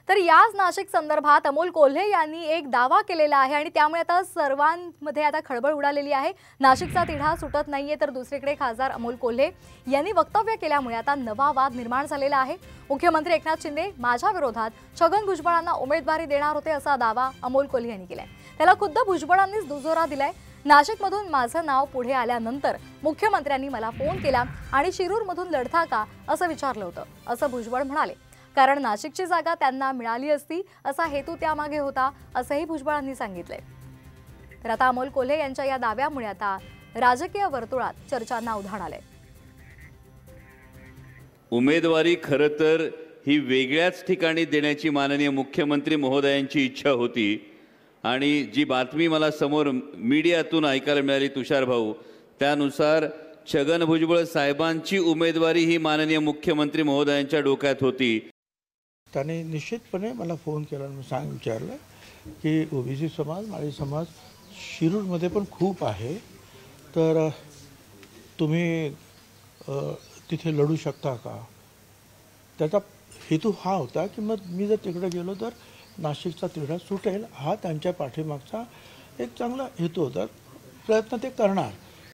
तर याच नाशिक संदर्भात अमोल कोल्हे यांनी एक दावा केलेला आहे आणि त्यामुळे आता सर्वांमध्ये आता खळबळ उडालेली आहे। नाशिकचा तिढा सुटत नाहीये, तर दुसरीकडे खासदार अमोल कोल्हे यांनी वक्तव्य केल्यामुळे आता नवा वाद निर्माण झालेला आहे। मुख्यमंत्री एकनाथ शिंदे माझ्या विरोधात छगन भुजबळांना उमेदवारी देणार होते असा दावा अमोल कोल्हे यांनी केलाय। त्याला खुद्द भुजबळांनीच दुजोरा दिलाय। नाशिकमधून माझं नाव पुढे आल्यानंतर मुख्यमंत्र्यांनी मला फोन केला आणि शिरूरमधून लढता का असं विचारलं होतं, असं भुजबळ म्हणाले। कारण नाशिकची जागा त्यांना मिळाली असती असा हेतू त्यामागे होता, असंही भुजबळांनी सांगितलंय। तर आता अमोल कोल्हे यांच्या या दाव्यामुळे आता राजकीय वर्तुळात चर्चांना उधाण आलंय। उमेदवारी खरं तर ही वेगळ्याच ठिकाणी देण्याची माननीय मुख्यमंत्री महोदयांची इच्छा होती आणि जी बातमी मला समोर मीडियातून ऐकायला मिळाली तुषार भाऊ, त्यानुसार छगन भुजबळ साहेबांची उमेदवारी ही माननीय मुख्यमंत्री महोदयांच्या डोक्यात होती। त्याने निश्चितपणे मला फोन केला आणि विचारलं की ओबीसी समाज, माळी समाज शिरूरमध्ये पण खूप आहे, तर तुम्ही तिथे लढू शकता का। त्याचा हेतू हा होता की मग मी जर तिकडे गेलो तर नाशिकचा तिढा सुटेल, हा त्यांच्या पाठीमागचा एक चांगला हेतू होता। प्रयत्न ते करणार।